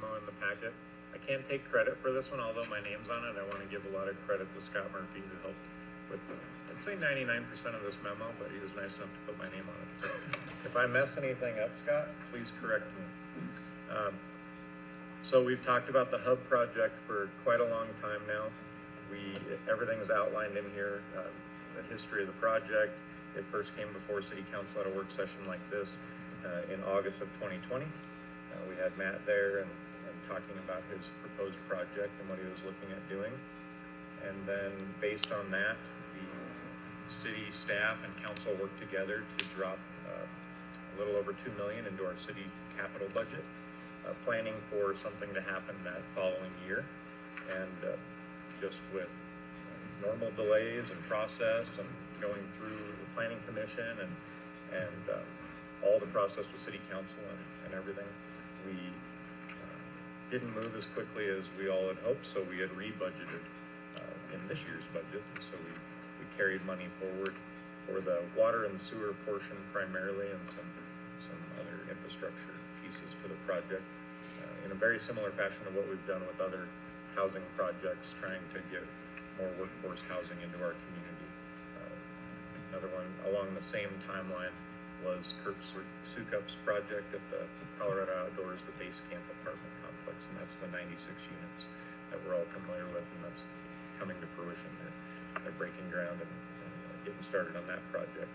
memo in the packet. I can't take credit for this one, although my name's on it. I want to give a lot of credit to Scott Murphy, who helped with, I'd say 99% of this memo, but he was nice enough to put my name on it. So if I mess anything up, Scott, please correct me. So we've talked about the hub project for quite a long time now. Everything is outlined in here, the history of the project. It first came before City Council at a work session like this in August of 2020. We had Matt there and talking about his proposed project and what he was looking at doing. And then based on that, the city staff and council worked together to drop a little over $2 million into our city capital budget, planning for something to happen that following year. And just with normal delays and process and going through the planning commission and all the process with city council and everything, we didn't move as quickly as we all had hoped, so we had re-budgeted in this year's budget. So we carried money forward for the water and sewer portion primarily, and some other infrastructure pieces to the project in a very similar fashion to what we've done with other housing projects, trying to get more workforce housing into our community. Another one along the same timeline was Kurt Sukup's project at the Colorado Outdoors, the base camp apartment complex, and that's the 96 units that we're all familiar with, and that's coming to fruition. They're breaking ground and getting started on that project.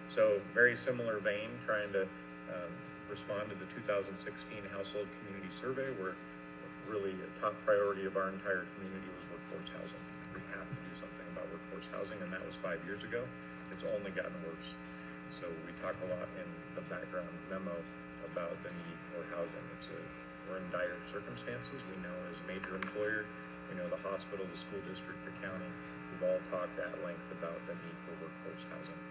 So very similar vein, trying to respond to the 2016 Household Community Survey, where really a top priority of our entire community was workforce housing. We have to do something about workforce housing, and that was 5 years ago. It's only gotten worse. So we talk a lot in the background memo about the need for housing. We're in dire circumstances. We know as a major employer, we know the hospital, the school district, the county, we've all talked at length about the need for workforce housing.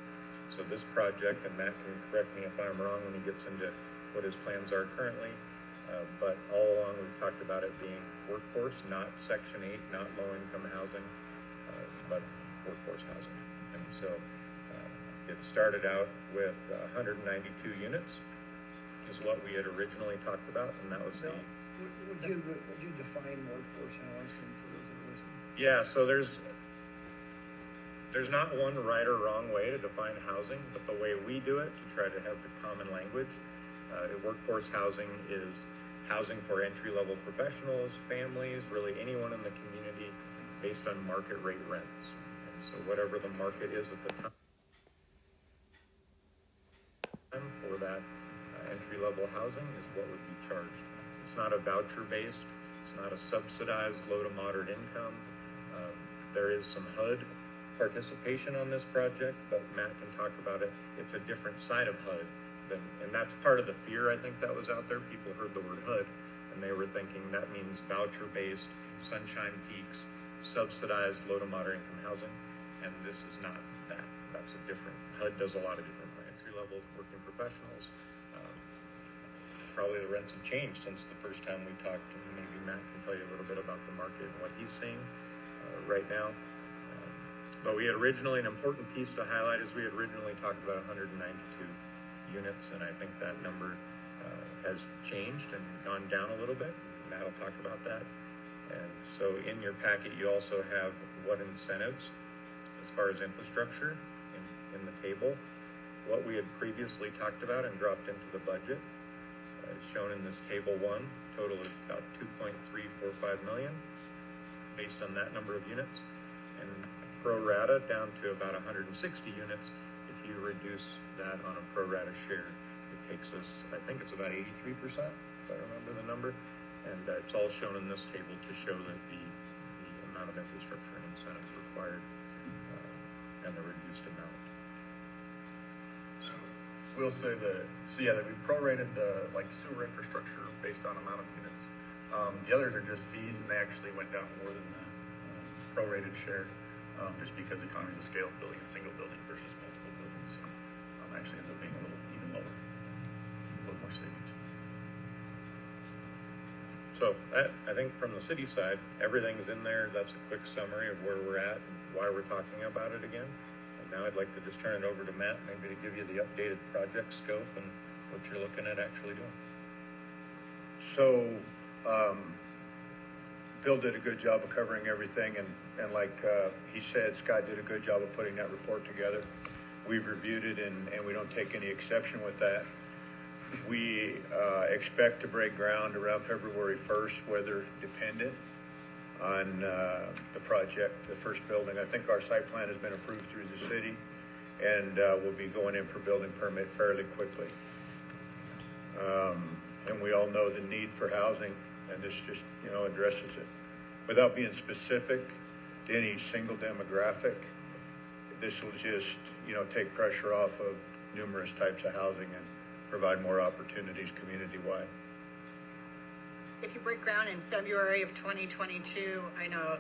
So this project, and Matt can correct me if I'm wrong when he gets into what his plans are currently, but all along we've talked about it being workforce, not Section 8, not low-income housing, but workforce housing. And so it started out with 192 units is what we had originally talked about, and that was Would you define workforce housing for those who are listening? Yeah, so there's not one right or wrong way to define housing, but the way we do it, to try to have the common language, workforce housing is housing for entry-level professionals, families, really anyone in the community, based on market rate rents. And so whatever the market is at the time for that entry-level housing is what would be charged. It's not a voucher-based, it's not a subsidized low to moderate income. There is some HUD participation on this project, but Matt can talk about it. It's a different side of HUD, and that's part of the fear, I think, that was out there. People heard the word HUD, and they were thinking that means voucher-based, sunshine peaks, subsidized low to moderate income housing, and this is not that. That's a different, HUD does a lot of different entry-level working professionals. Probably the rents have changed since the first time we talked, and maybe Matt can tell you a little bit about the market and what he's seeing right now. But we had originally, an important piece to highlight is we had originally talked about 192 units, and I think that number has changed and gone down a little bit. Matt will talk about that. And so in your packet, you also have what incentives, as far as infrastructure, in the table. What we had previously talked about and dropped into the budget is shown in this table 1, total of about $2.345 million based on that number of units, and pro rata down to about 160 units. If you reduce that on a pro rata share, it takes us, I think it's about 83%, if I remember the number, and it's all shown in this table to show that the amount of infrastructure and incentives required and the reduced amount. We'll say that we prorated the sewer infrastructure based on amount of units. The others are just fees, and they actually went down more than the prorated share, just because economies of scale, building a single building versus multiple buildings, so actually ends up being a little even lower, a little more savings. So I think from the city side, everything's in there. That's a quick summary of where we're at and why we're talking about it again. Now I'd like to just turn it over to Matt, maybe to give you the updated project scope and what you're looking at actually doing. So Bill did a good job of covering everything, and like he said, Scott did a good job of putting that report together. We've reviewed it, and we don't take any exception with that. We expect to break ground around February 1st, weather dependent, on the project, the first building. I think our site plan has been approved through the city, and we'll be going in for building permit fairly quickly. And we all know the need for housing, and this just, addresses it. Without being specific to any single demographic, this will just, take pressure off of numerous types of housing and provide more opportunities community-wide. If you break ground in February of 2022, I know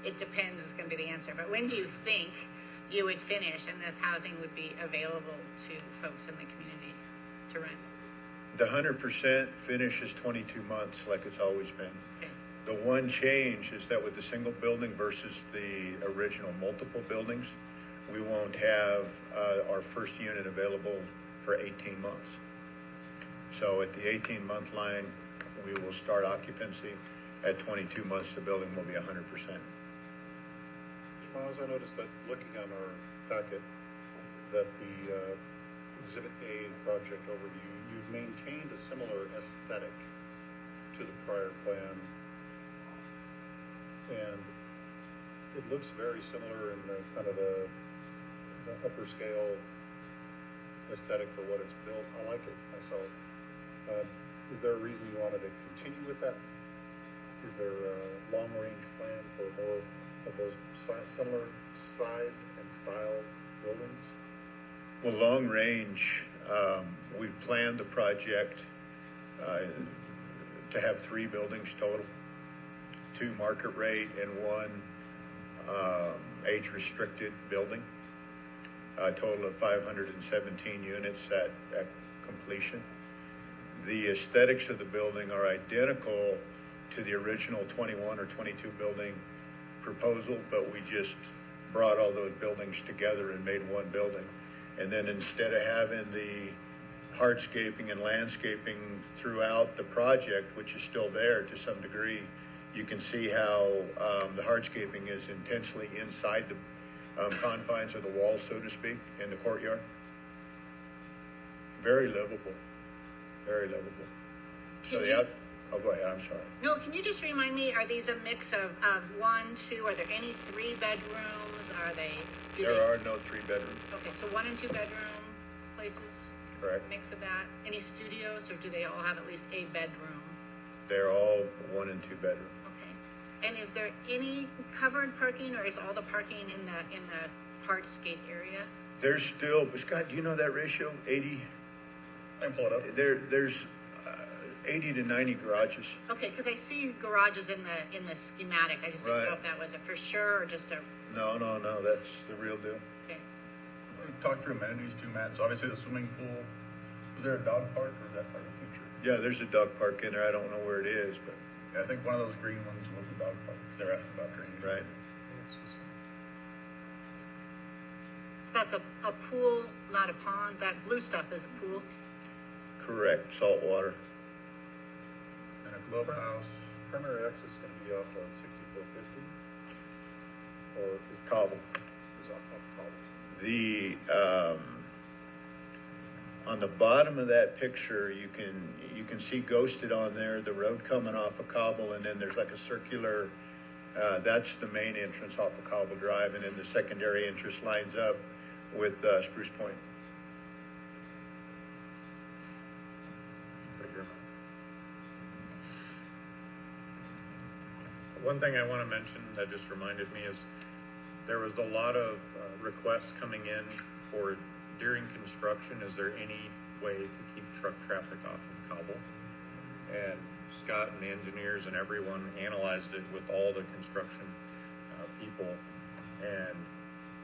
it depends is going to be the answer, but when do you think you would finish and this housing would be available to folks in the community to rent? The 100% finish is 22 months, like it's always been. Okay. The one change is that with the single building versus the original multiple buildings, we won't have our first unit available for 18 months. So at the 18-month line, we will start occupancy. At 22 months, the building will be 100%. Miles, I noticed that looking on our packet, that the Exhibit A project overview, you've maintained a similar aesthetic to the prior plan. And it looks very similar in the kind of the upper scale aesthetic for what it's built. I like it myself. Is there a reason you wanted to continue with that? Is there a long-range plan for more of those similar sized and style buildings? Well, long range, we've planned the project to have 3 buildings total, 2 market rate and 1 age-restricted building, a total of 517 units at completion. The aesthetics of the building are identical to the original 21 or 22 building proposal, but we just brought all those buildings together and made one building. And then instead of having the hardscaping and landscaping throughout the project, which is still there to some degree, you can see how the hardscaping is intentionally inside the confines of the wall, so to speak, in the courtyard. Very livable. Very livable. Oh, go ahead, I'm sorry. No, can you just remind me, are these a mix of 1, 2, are there any 3 bedrooms? There are no 3 bedrooms. Okay, so 1 and 2 bedroom places? Correct. Mix of that? Any studios, or do they all have at least a bedroom? They're all 1 and 2 bedroom. Okay. And is there any covered parking, or is all the parking in the hardscape area? There's still, Scott, do you know that ratio? 80? I can pull it up. There's 80 to 90 garages. Okay, because I see garages in the schematic. I just didn't know if that was a for sure or just a. No, that's the real deal. Okay. We talked through amenities too, Matt. So obviously the swimming pool. Was there a dog park, or is that part of the future? Yeah, there's a dog park in there. I don't know where it is, but. Yeah, I think one of those green ones was a dog park, because they're asking about drainage. Right. So that's a pool, not a pond. That blue stuff is a pool. Correct, salt water. And a clubhouse. Primary access is going to be off of 6450, or is Cobble. off Cobble? The on the bottom of that picture, you can see ghosted on there the road coming off of Cobble, and then there's like a circular. That's the main entrance off of Cobble Drive, and then the secondary entrance lines up with Spruce Point. One thing I want to mention that just reminded me is there was a lot of requests coming in for during construction, is there any way to keep truck traffic off of Cobble? And Scott and the engineers and everyone analyzed it with all the construction people. And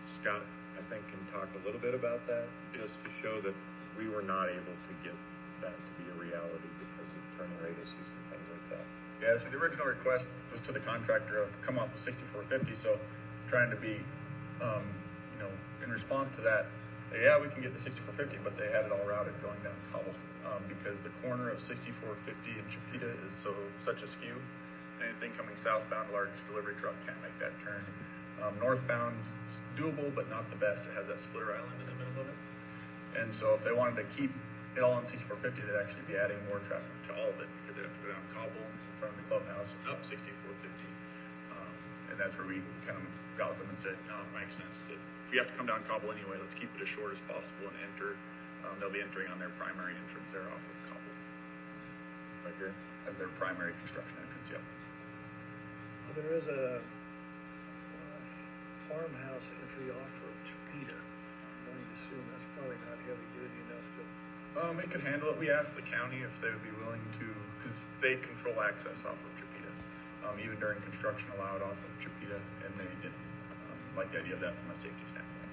Scott, I think, can talk a little bit about that, just to show that we were not able to get that to be a reality because of turning radiuses and things like that. Yeah, so the original request was to the contractor of come off of 6450, so trying to be, in response to that, yeah, we can get the 6450, but they had it all routed going down Cobble, because the corner of 6450 and Chipeta is such a skew. Anything coming southbound, large delivery truck can't make that turn. Northbound is doable, but not the best. It has that splitter island in the middle of it. And so if they wanted to keep it all on 6450, they'd actually be adding more traffic to all of it because they'd have to go down Cobble in front of the clubhouse and up 6450. And that's where we kind of got with them and said, no, it makes sense that if we have to come down Cobble anyway, let's keep it as short as possible and enter. They'll be entering on their primary entrance there off of Cobble. Right here. As their primary construction entrance, yep. There is a farmhouse entry off of Chipeta. I'm going to assume that's probably not heavy duty enough to. It could handle it. We asked the county if they would be willing to, because they control access off of Chipeta, even during construction allowed off of Chipeta, and they didn't like the idea of that from a safety standpoint.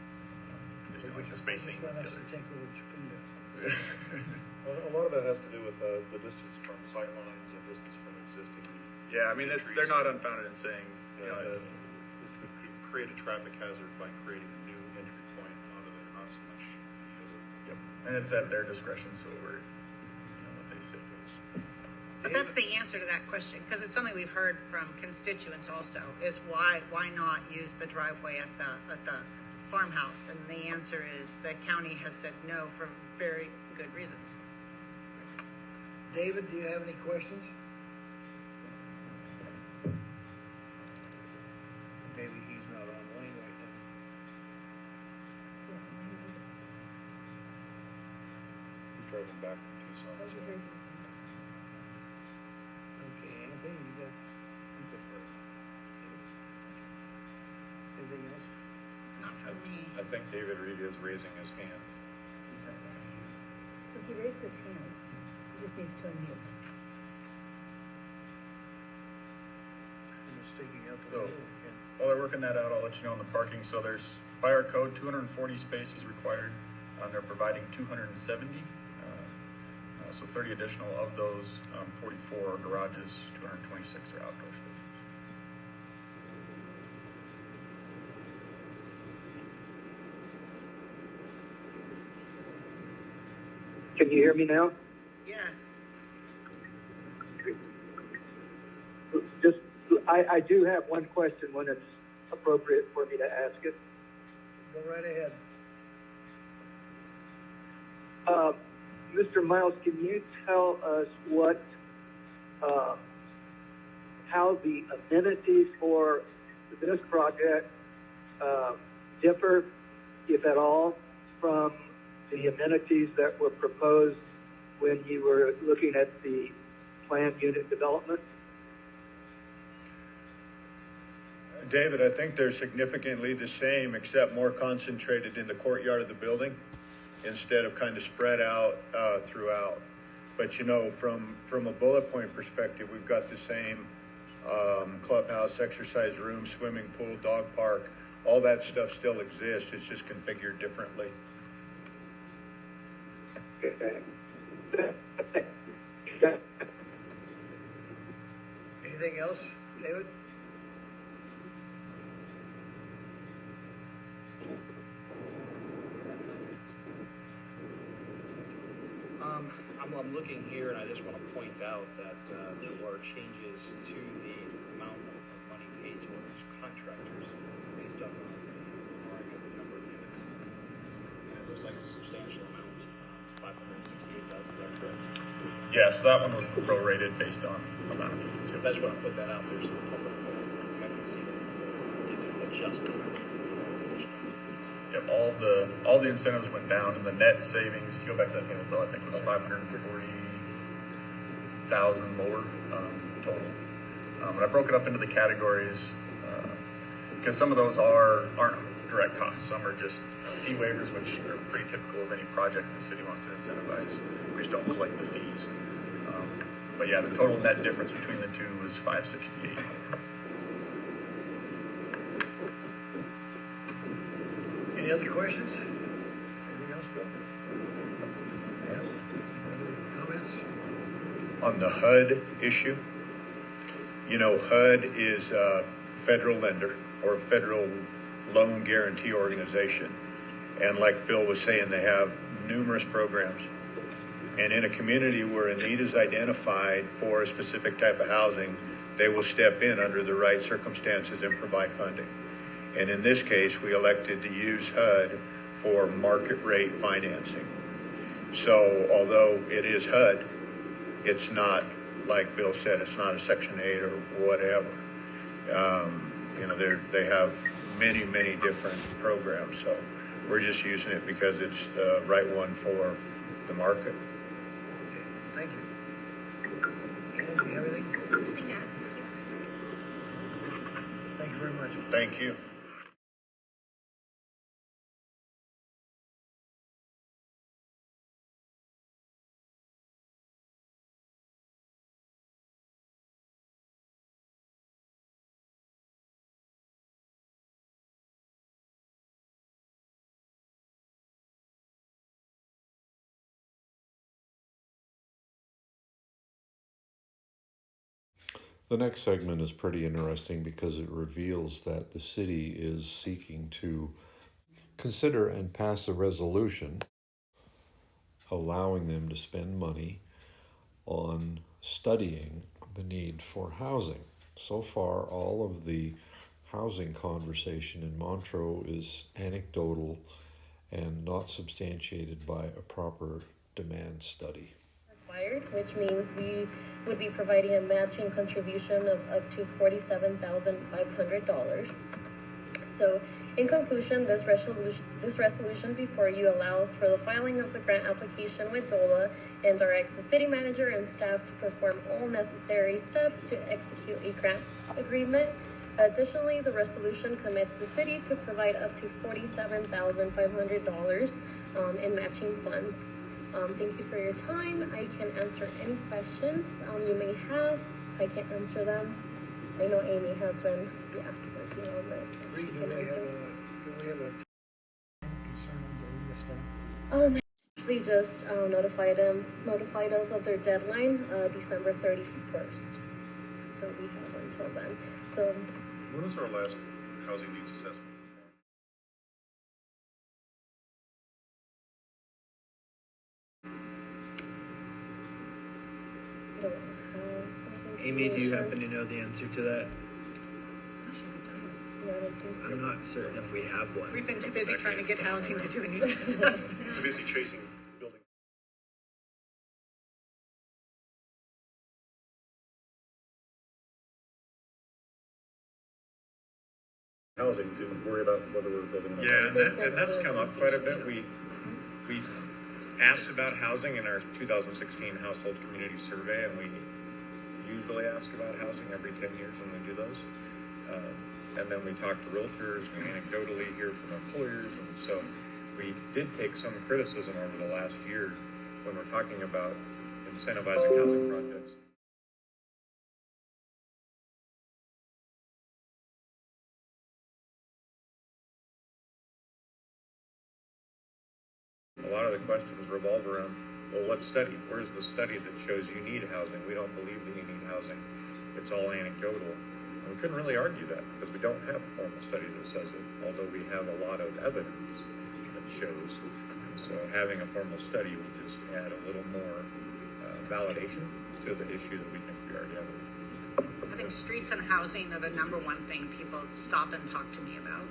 Just didn't like the spacing. Which one has to take over Chipeta? Well, a lot of that has to do with the distance from sight lines and distance from existing. Yeah, I mean, they're not unfounded in saying, you know, It could create a traffic hazard by creating a new entry point onto there, not so much the other. yep. And it's at their discretion, so we're, what they say goes. But that's the answer to that question, because it's something we've heard from constituents also, is why not use the driveway at the farmhouse? And the answer is the county has said no for very good reasons. David, do you have any questions? Maybe he's not online right now. He's driving back from Tucson. So. Okay, Anthony, you got anything else? Not for me. I think David Reed is raising his hand. So he raised his hand, he just needs to unmute. I'm sticking out the So- middle again. While they're working that out, I'll let you know on the parking. So there's, by our code, 240 spaces required. They're providing 270. So 30 additional of those, 44 are garages, 226 are outdoor spaces. Can you hear me now? Yes. Just, I do have one question when it's appropriate for me to ask it. Go right ahead. Mr. Miles, can you tell us what, how the amenities for this project differ, if at all, from the amenities that were proposed when you were looking at the planned unit development? David, I think they're significantly the same, except more concentrated in the courtyard of the building instead of kind of spread out throughout. But you know, from a bullet point perspective, we've got the same clubhouse, exercise room, swimming pool, dog park. All that stuff still exists. It's just configured differently. Okay. Anything else, David? I'm looking here, and I just want to point out that there were changes to the amount of money paid towards contractors based on the number of units. And it looks like a substantial amount, $568,000. Is that correct? Yes, that one was prorated based on amount of units. So I just want to put that out there so the public I can see that we didn't adjust the Yep, all the incentives went down, and the net savings, if you go back to that payment bill, I think it was 540,000 lower total. But I broke it up into the categories because some of those aren't direct costs. Some are just fee waivers, which are pretty typical of any project the city wants to incentivize. We just don't collect the fees. But yeah, the total net difference between the two was 568. Any other questions? Anything else, Bill? Any other comments? On the HUD issue, you know, HUD is a federal lender or a federal loan guarantee organization. And like Bill was saying, they have numerous programs. And in a community where a need is identified for a specific type of housing, they will step in under the right circumstances and provide funding. And in this case, we elected to use HUD for market rate financing. So although it is HUD, it's not, like Bill said, it's not a Section 8 or whatever. They have many, many different programs. So we're just using it because it's the right one for the market. Okay, thank you. Dan, do you have anything? Thank you very much. Thank you. The next segment is pretty interesting because it reveals that the city is seeking to consider and pass a resolution allowing them to spend money on studying the need for housing. So far, all of the housing conversation in Montrose is anecdotal and not substantiated by a proper demand study. Which means we would be providing a matching contribution of up to $47,500. So, in conclusion, this resolution before you allows for the filing of the grant application with DOLA and directs the city manager and staff to perform all necessary steps to execute a grant agreement. Additionally, the resolution commits the city to provide up to $47,500 in matching funds. Thank you for your time. I can answer any questions you may have. I can't answer them. I know Amy has been, working on this. She can answer. Do we have a concern on this one? Actually just notified us of their deadline, December 31st. So we have until then. So When was our last housing needs assessment? Amy, do you happen to know the answer to that? I'm not certain if we have one. We've been too busy trying to get housing to do a needs assessment. Too busy chasing building. Housing to worry about whether we're building. Yeah, and that's come up quite a bit. We asked about housing in our 2016 household community survey, and we usually ask about housing every 10 years when we do those. And then we talk to realtors, we anecdotally hear from employers, and so we did take some criticism over the last year when we're talking about incentivizing housing projects. A lot of the questions revolve around, well, what study? Where's the study that shows you need housing? We don't believe that you need housing. It's all anecdotal. And we couldn't really argue that because we don't have a formal study that says it, although we have a lot of evidence that shows. And so having a formal study will just add a little more validation to the issue that we think we already have. I think streets and housing are the number one thing people stop and talk to me about.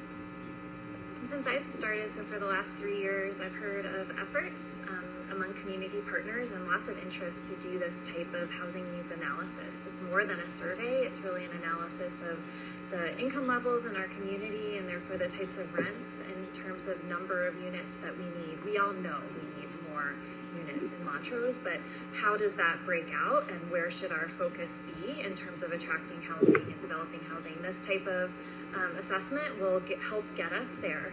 Since I've started, so for the last 3 years, I've heard of efforts among community partners and lots of interest to do this type of housing needs analysis. It's more than a survey, it's really an analysis of the income levels in our community and therefore the types of rents in terms of number of units that we need. We all know we need more units in Montrose, but how does that break out and where should our focus be in terms of attracting housing and developing housing? This type of assessment will help get us there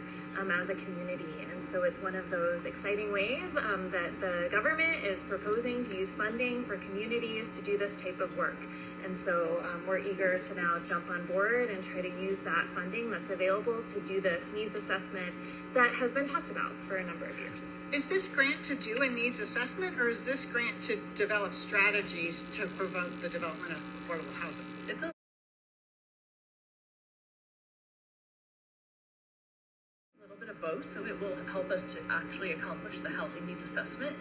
as a community, and so it's one of those exciting ways that the government is proposing to use funding for communities to do this type of work, and so we're eager to now jump on board and try to use that funding that's available to do this needs assessment that has been talked about for a number of years. Is this grant to do a needs assessment, or is this grant to develop strategies to promote the development of affordable housing? It's a little bit of both. So it will help us to actually accomplish the housing needs assessment.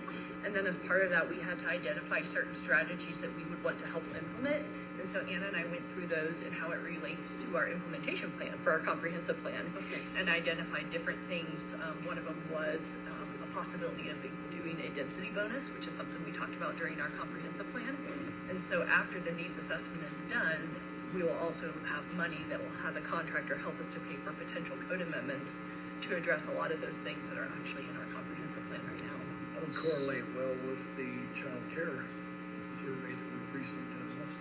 And then as part of that, we had to identify certain strategies that we would want to help implement. And so Anna and I went through those and how it relates to our implementation plan for our comprehensive plan. Okay. And identified different things. One of them was a possibility of doing a density bonus, which is something we talked about during our comprehensive plan. And so after the needs assessment is done, we will also have money that will have the contractor help us to pay for potential code amendments to address a lot of those things that are actually in our comprehensive plan right now. That would correlate well with the child care survey that we've recently done also.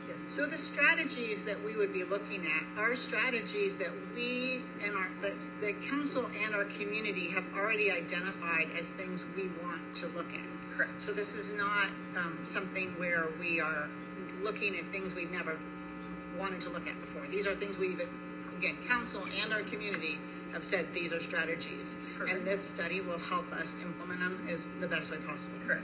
Yes. So the strategies that we would be looking at are strategies that we and that the council and our community have already identified as things we want to look at. Correct. So this is not something where we are looking at things we've never wanted to look at before. These are things we've, again, council and our community have said these are strategies. Correct. And this study will help us implement them is the best way possible. Correct.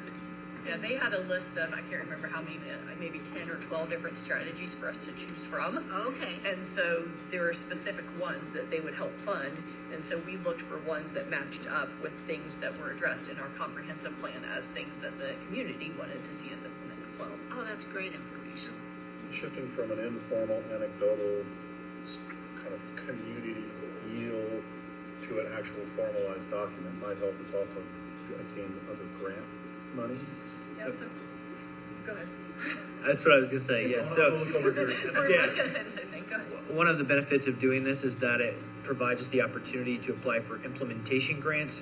Yeah, they had a list of, I can't remember how many, maybe 10 or 12 different strategies for us to choose from. Okay. And so there were specific ones that they would help fund. And so we looked for ones that matched up with things that were addressed in our comprehensive plan as things that the community wanted to see us implement as well. Oh, that's great information. Shifting from an informal, anecdotal, kind of community feel to an actual formalized document might help us also attain other grant money. Yeah, so, go ahead. That's what I was gonna say, yeah, so. We're both going to say the same thing, go ahead. One of the benefits of doing this is that it provides us the opportunity to apply for implementation grants